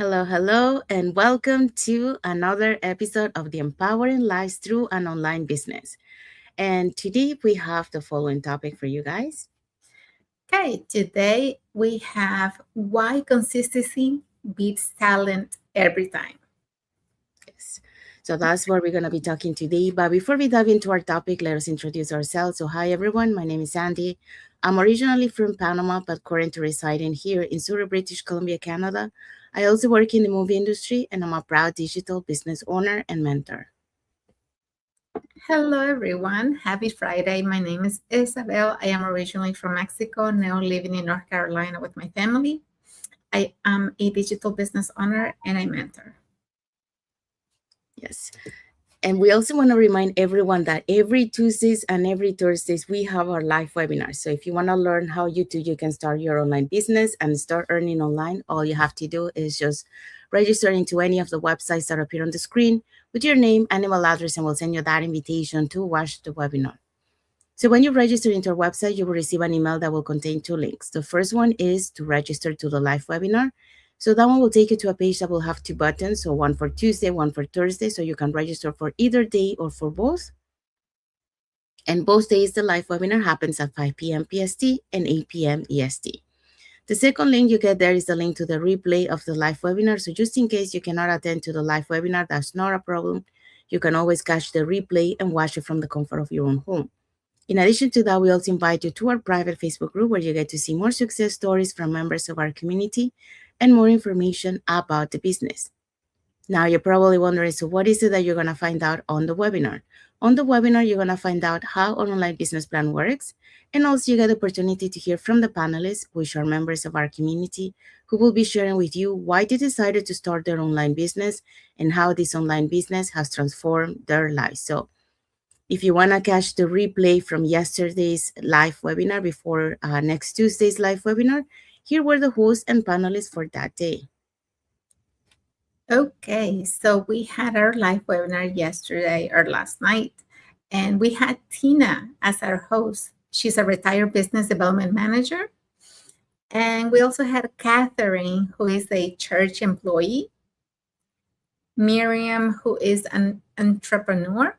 Hello, hello, and welcome to another episode of the Empowering Lives Through an Online Business. And today we have the following topic for you guys. Okay, today we have why consistency beats talent every time. Yes. So that's what we're going to be talking today. But before we dive into our topic, let us introduce ourselves. So, hi everyone, my name is Sandy. I'm originally from Panama, but currently residing here in Surrey, British Columbia, Canada. I also work in the movie industry, and I'm a proud digital business owner and mentor. Hello, everyone. Happy Friday. My name is Isabel. I am originally from Mexico, now living in North Carolina with my family. I am a digital business owner and a mentor. Yes. And we also want to remind everyone that every Tuesdays and every Thursdays, we have our live webinars. So if you want to learn how you can start your online business and start earning online, all you have to do is just register into any of the websites that appear on the screen with your name and email address, and we'll send you that invitation to watch the webinar. So when you register into our website, you will receive an email that will contain two links. The first one is to register to the live webinar. So that one will take you to a page that will have two buttons. So one for Tuesday, one for Thursday. So you can register for either day or for both. And both days, the live webinar happens at 5 p.m. PST and 8 p.m. EST. The second link you get there is the link to the replay of the live webinar. So just in case you cannot attend to the live webinar, that's not a problem. You can always catch the replay and watch it from the comfort of your own home. In addition to that, we also invite you to our private Facebook group where you get to see more success stories from members of our community and more information about the business. Now, you're probably wondering, so what is it that you're going to find out on the webinar? On the webinar, you're going to find out how an online business plan works, and also you get the opportunity to hear from the panelists, which are members of our community, who will be sharing with you why they decided to start their online business and how this online business has transformed their lives. So if you want to catch the replay from yesterday's live webinar before next Tuesday's live webinar, here were the hosts and panelists for that day. Okay, so we had our live webinar yesterday or last night, and we had Tina as our host. She's a retired business development manager. And we also had Catherine, who is a church employee, Miriam, who is an entrepreneur,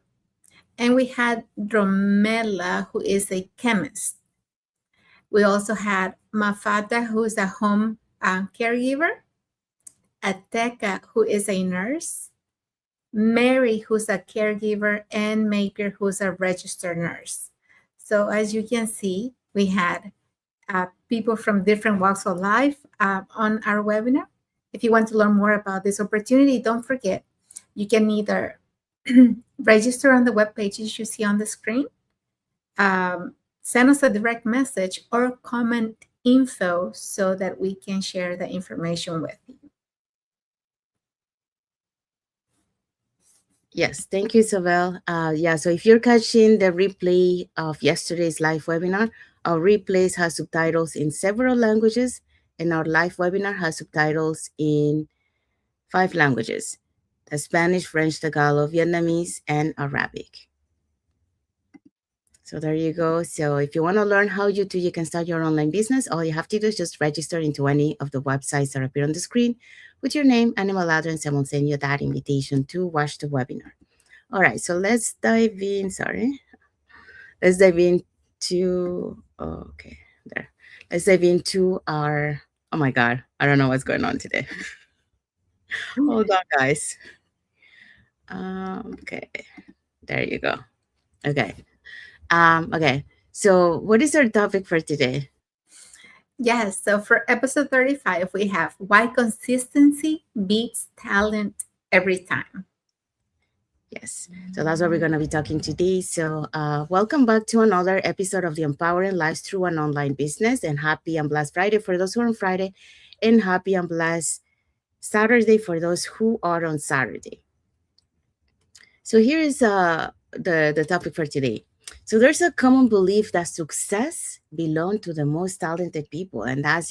and we had Romela, who is a chemist. We also had Mafata, who is a home caregiver, Ateka, who is a nurse, Mary, who's a caregiver, and Maker, who's a registered nurse. So as you can see, we had people from different walks of life on our webinar. If you want to learn more about this opportunity, don't forget, you can either register on the web pages you see on the screen, send us a direct message, or comment info so that we can share the information with you. Yes, thank you, Isabel. So if you're catching the replay of yesterday's live webinar, our replays has subtitles in several languages, and our live webinar has subtitles in 5 languages: the Spanish, French, Tagalog, Vietnamese, and Arabic. So there you go. So if you want to learn how you can start your online business, all you have to do is just register into any of the websites that appear on the screen with your name and email address, and we'll send you that invitation to watch the webinar. All right, so let's dive in. Sorry. Let's dive into, okay, there. Let's dive into our, oh my God, I don't know what's going on today. Hold on, guys. Okay, there you go. Okay. Okay. So what is our topic for today? Yes, so for episode 35, we have why consistency beats talent every time. Yes. So that's what we're going to be talking today. So welcome back to another episode of the Empowering Lives Through an Online Business, and happy and blessed Friday for those who are on Friday, and happy and blessed Saturday for those who are on Saturday. So here is the topic for today. So there's a common belief that success belongs to the most talented people, and that's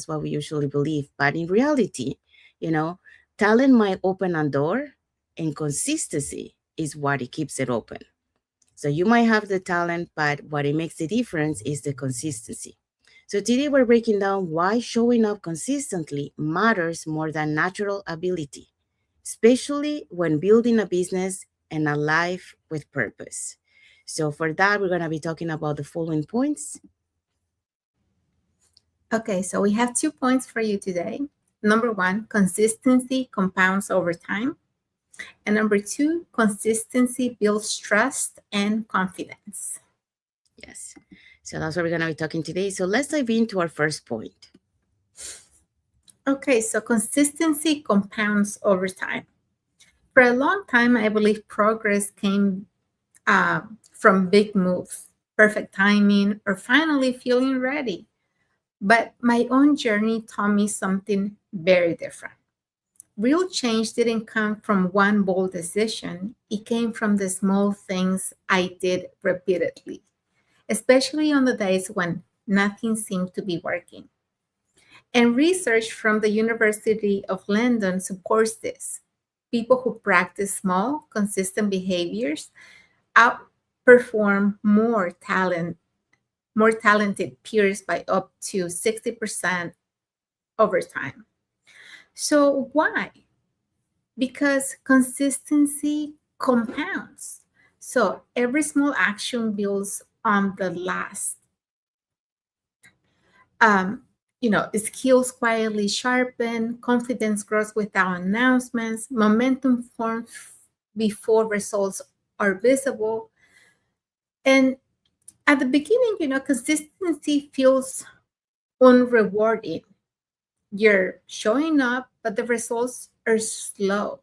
what we usually believe. But in reality, you know, talent might open a door, and consistency is what it keeps it open. So you might have the talent, but what it makes the difference is the consistency. So today we're breaking down why showing up consistently matters more than natural ability, especially when building a business and a life with purpose. So for that, we're going to be talking about the following points. Okay, so we have 2 points for you today. Number one, consistency compounds over time. And number two, consistency builds trust and confidence. Yes. So that's what we're going to be talking today. So let's dive into our first point. Okay, so consistency compounds over time. For a long time, I believe progress came uh, from big moves, perfect timing, or finally feeling ready. But my own journey taught me something very different. Real change didn't come from one bold decision, it came from the small things I did repeatedly, especially on the days when nothing seemed to be working. And research from the University of London supports this. People who practice small, consistent behaviors outperform more talented peers by up to 60% over time. So why? Because consistency compounds. So every small action builds on the last. Um, skills quietly sharpen, confidence grows without announcements, momentum forms before results are visible. And at the beginning, consistency feels unrewarding. You're showing up, but the results are slow.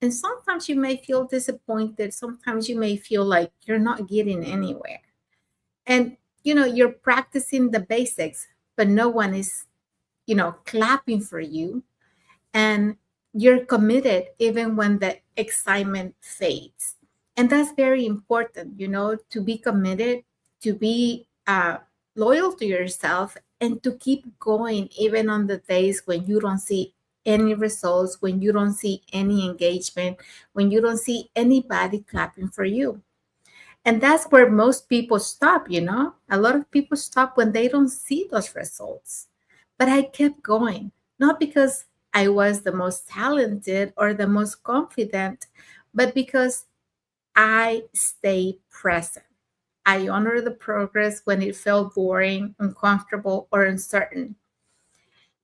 And sometimes you may feel disappointed. Sometimes you may feel like you're not getting anywhere. And, you're practicing the basics, but no one is, clapping for you. And you're committed even when the excitement fades. And that's very important, to be committed, to be loyal to yourself, and to keep going even on the days when you don't see any results, when you don't see any engagement, when you don't see anybody clapping for you. And that's where most people stop, A lot of people stop when they don't see those results. But I kept going, not because I was the most talented or the most confident, but because I stay present. I honor the progress when it felt boring, uncomfortable, or uncertain.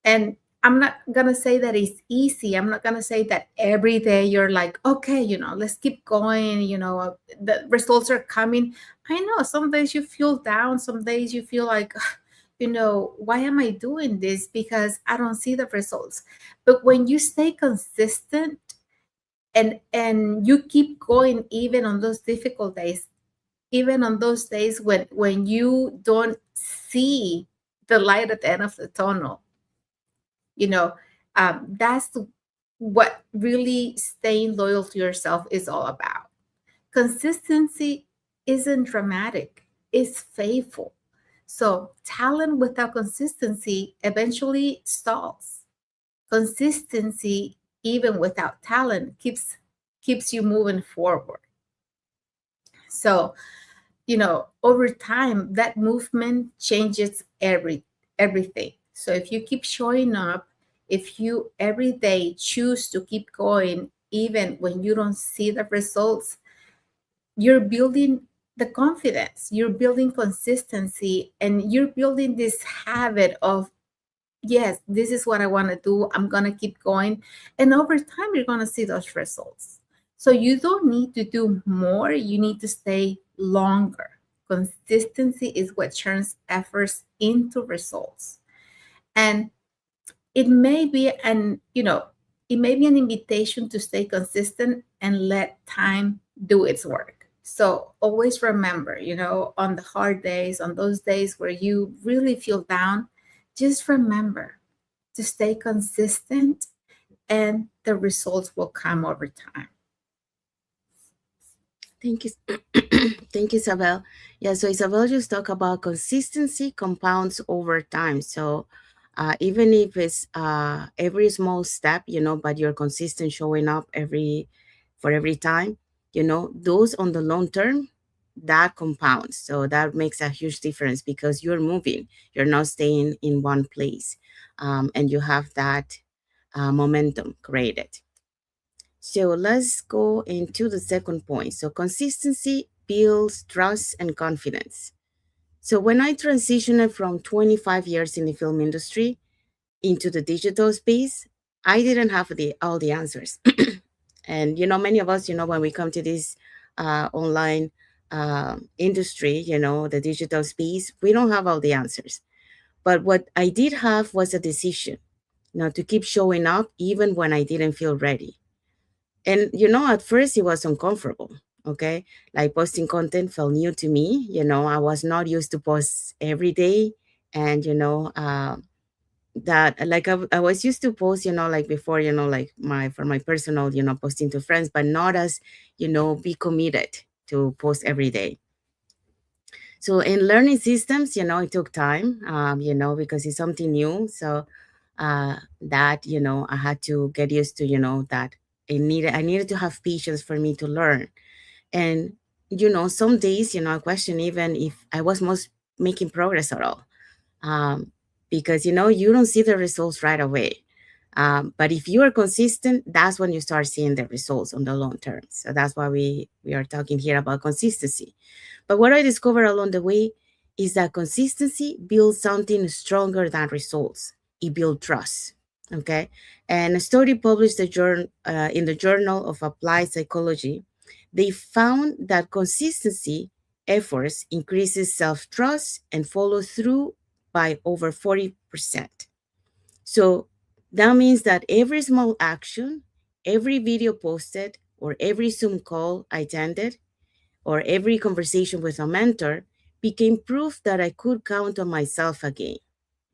And I'm not going to say that it's easy. I'm not going to say that every day you're like, okay, let's keep going. The results are coming. I know some days you feel down. Some days you feel like, why am I doing this? Because I don't see the results. But when you stay consistent and you keep going, even on those difficult days, even on those days when you don't see the light at the end of the tunnel, you know that's what really staying loyal to yourself is all about. Consistency isn't dramatic, it's faithful. So talent without consistency eventually stalls. Consistency, even without talent, keeps you moving forward. So over time that movement changes everything. So if you keep showing up, if you every day choose to keep going even when you don't see the results, you're building the confidence, you're building consistency, and you're building this habit of, yes, this is what I want to do, I'm going to keep going. And over time you're going to see those results. So you don't need to do more, you need to stay longer. Consistency is what turns efforts into results. And it may be an invitation to stay consistent and let time do its work. So always remember, on the hard days, on those days where you really feel down, just remember to stay consistent, and the results will come over time. Thank you. Thank you, Isabel. Yeah, so Isabel just talked about consistency compounds over time. So even if it's every small step, but you're consistent showing up for every time, those on the long term, that compounds. So that makes a huge difference because you're moving, you're not staying in one place, and you have that momentum created. So let's go into the second point. So consistency builds trust and confidence. So when I transitioned from 25 years in the film industry into the digital space, I didn't have all the answers. And many of us, when we come to this online industry, the digital space, we don't have all the answers. But what I did have was a decision, to keep showing up even when I didn't feel ready. And at first it was uncomfortable. Okay, like posting content felt new to me. I was not used to post every day. And that like I was used to post, like before, like my personal, posting to friends, but not as, be committed to post every day. So in learning systems, it took time, because it's something new. So that, I had to get used to, that I needed to have patience for me to learn. And some days, I question even if I was most making progress at all, um, because you don't see the results right away. But if you are consistent, that's when you start seeing the results on the long term. So that's why we are talking here about consistency. But what I discovered along the way is that consistency builds something stronger than results. It builds trust. Okay, and a study published in the Journal of Applied Psychology, they found that consistency efforts increases self-trust and follow through by over 40%. So that means that every small action, every video posted, or every Zoom call I attended, or every conversation with a mentor became proof that I could count on myself again.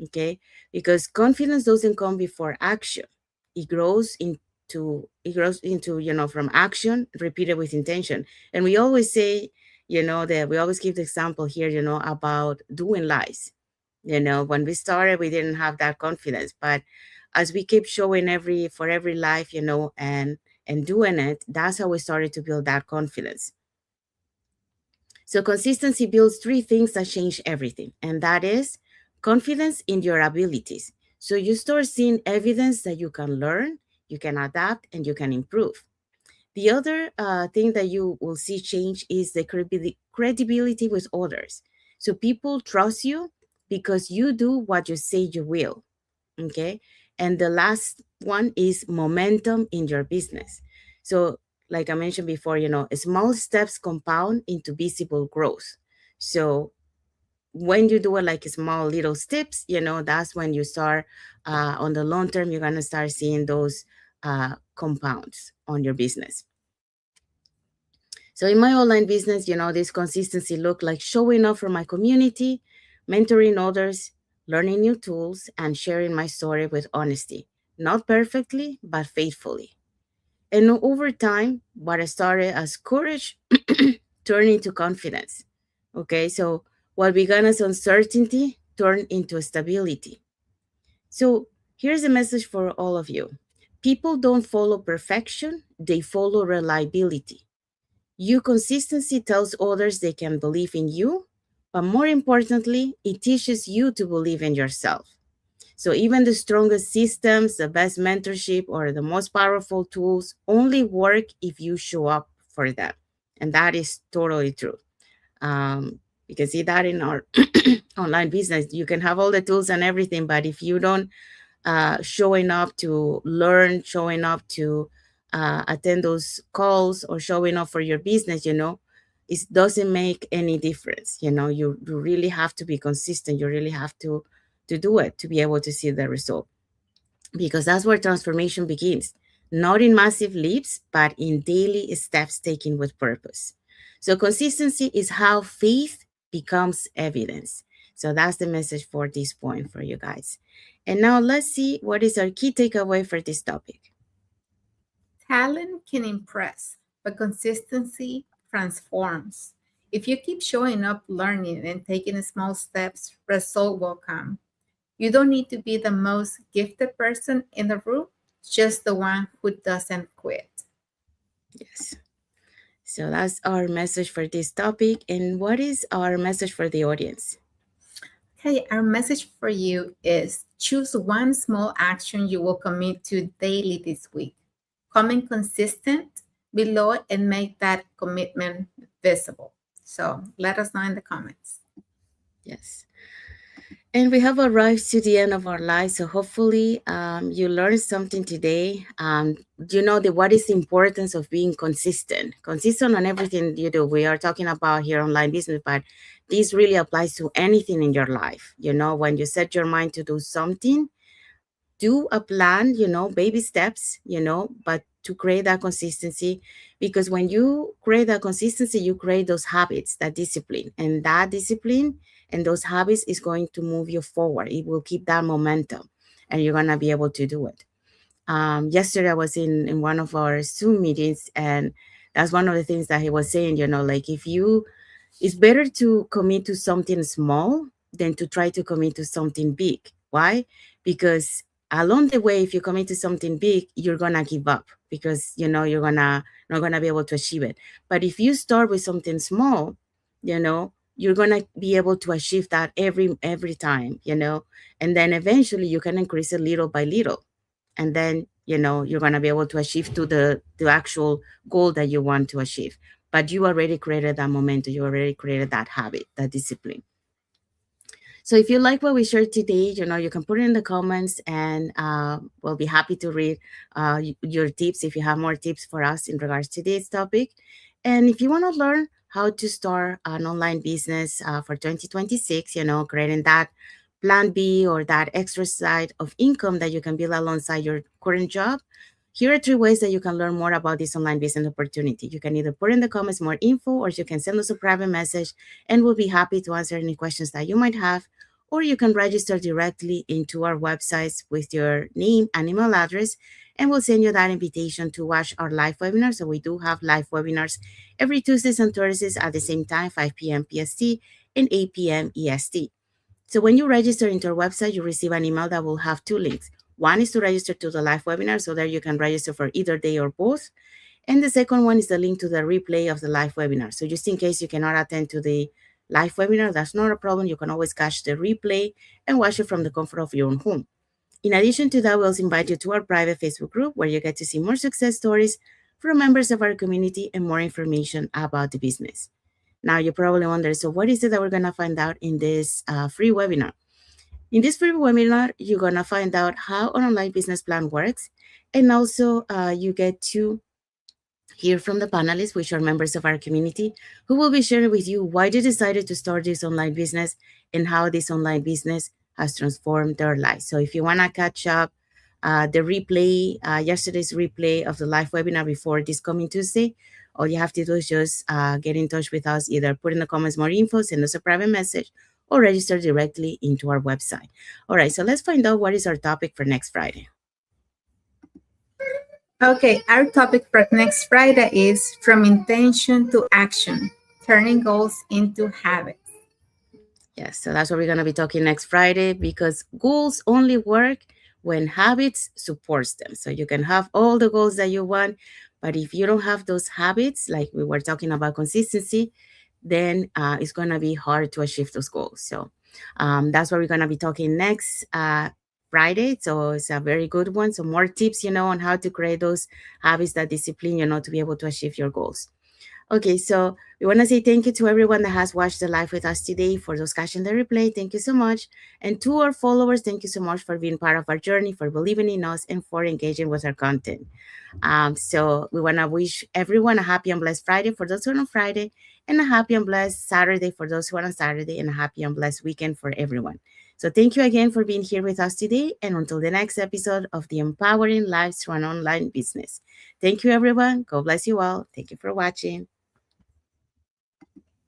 Okay? Because confidence doesn't come before action. It grows into, from action repeated with intention. And we always say, that we always give the example here, about doing lies. When we started, we didn't have that confidence, but as we keep showing for every life, and doing it, that's how we started to build that confidence. So consistency builds three things that change everything, and that is confidence in your abilities. So you start seeing evidence that you can learn, you can adapt, and you can improve. The other thing that you will see change is the credibility with others. So people trust you because you do what you say you will. Okay. And the last one is momentum in your business. So, like I mentioned before, small steps compound into visible growth. So, when you do it like small little steps, that's when you start on the long term, you're going to start seeing those compounds on your business. So in my online business, this consistency looked like showing up for my community, mentoring others, learning new tools, and sharing my story with honesty. Not perfectly, but faithfully. And over time, what I started as courage turned into confidence. Okay, so what began as uncertainty turned into stability. So here's a message for all of you. People don't follow perfection, they follow reliability. Your consistency tells others they can believe in you, but more importantly, it teaches you to believe in yourself. So even the strongest systems, the best mentorship, or the most powerful tools only work if you show up for them. And that is totally true. You can see that in our online business. You can have all the tools and everything, but if you don't showing up to learn, showing up to attend those calls, or showing up for your business, it doesn't make any difference. You really have to be consistent. You really have to do it to be able to see the result, because that's where transformation begins. Not in massive leaps, but in daily steps taken with purpose. So consistency is how faith becomes evidence. So that's the message for this point for you guys. And now let's see what is our key takeaway for this topic. Talent can impress, but consistency transforms. If you keep showing up, learning, and taking small steps, result will come. You don't need to be the most gifted person in the room, just the one who doesn't quit. Yes. So that's our message for this topic. And what is our message for the audience? Okay, our message for you is choose one small action you will commit to daily this week. Comment consistent below and make that commitment visible. So let us know in the comments. Yes. And we have arrived to the end of our life. So hopefully you learned something today. You know what is the importance of being consistent, consistent on everything you do. We are talking about here online business, but this really applies to anything in your life. You know, when you set your mind to do something, do a plan, baby steps, but to create that consistency, because when you create that consistency, you create those habits, that discipline, and that discipline and those habits is going to move you forward. It will keep that momentum and you're going to be able to do it. Yesterday I was in one of our Zoom meetings, and that's one of the things that he was saying, like if you it's better to commit to something small than to try to commit to something big. Why? Because along the way, if you commit to something big, you're gonna give up because you're gonna not gonna be able to achieve it. But if you start with something small, you're gonna be able to achieve that every time, and then eventually you can increase it little by little, and then you're going to be able to achieve to the actual goal that you want to achieve. But you already created that momentum, you already created that habit, that discipline. So if you like what we shared today, you can put it in the comments, and we'll be happy to read your tips if you have more tips for us in regards to this topic. And if you want to learn how to start an online business for 2026, creating that plan B or that extra side of income that you can build alongside your current job, here are three ways that you can learn more about this online business opportunity. You can either put in the comments more info, or you can send us a private message, and we'll be happy to answer any questions that you might have. Or you can register directly into our websites with your name and email address, and we'll send you that invitation to watch our live webinars. So we do have live webinars every Tuesdays and Thursdays at the same time, 5 p.m. PST and 8 p.m. EST. So when you register into our website, you receive an email that will have two links. One is to register to the live webinar, so there you can register for either day or both. And the second one is the link to the replay of the live webinar. So just in case you cannot attend to the live webinar, that's not a problem. You can always catch the replay and watch it from the comfort of your own home. In addition to that, we'll invite you to our private Facebook group where you get to see more success stories from members of our community and more information about the business. Now, you probably wonder, so what is it that we're going to find out in this free webinar? In this free webinar, you're going to find out how an online business plan works, and also you get to hear from the panelists, which are members of our community, who will be sharing with you why they decided to start this online business and how this online business has transformed their lives. So if you want to catch up, the replay, yesterday's replay of the live webinar before this coming Tuesday, all you have to do is just get in touch with us, either put in the comments more info, send us a private message, or register directly into our website. All right, so let's find out what is our topic for next Friday. Okay, our topic for next Friday is from intention to action, turning goals into habits. Yes, so that's what we're going to be talking next Friday, because goals only work when habits supports them. So you can have all the goals that you want, but if you don't have those habits, like we were talking about consistency, then it's going to be hard to achieve those goals. So that's what we're going to be talking next Friday. So it's a very good one. So more tips, on how to create those habits, that discipline, to be able to achieve your goals. Okay, so we want to say thank you to everyone that has watched the live with us today. For those catching the replay, thank you so much. And to our followers, thank you so much for being part of our journey, for believing in us, and for engaging with our content. So we want to wish everyone a happy and blessed Friday for those who are on Friday, and a happy and blessed Saturday for those who are on Saturday, and a happy and blessed weekend for everyone. So thank you again for being here with us today, and until the next episode of the Empowering Lives Through an Online Business. Thank you, everyone. God bless you all. Thank you for watching.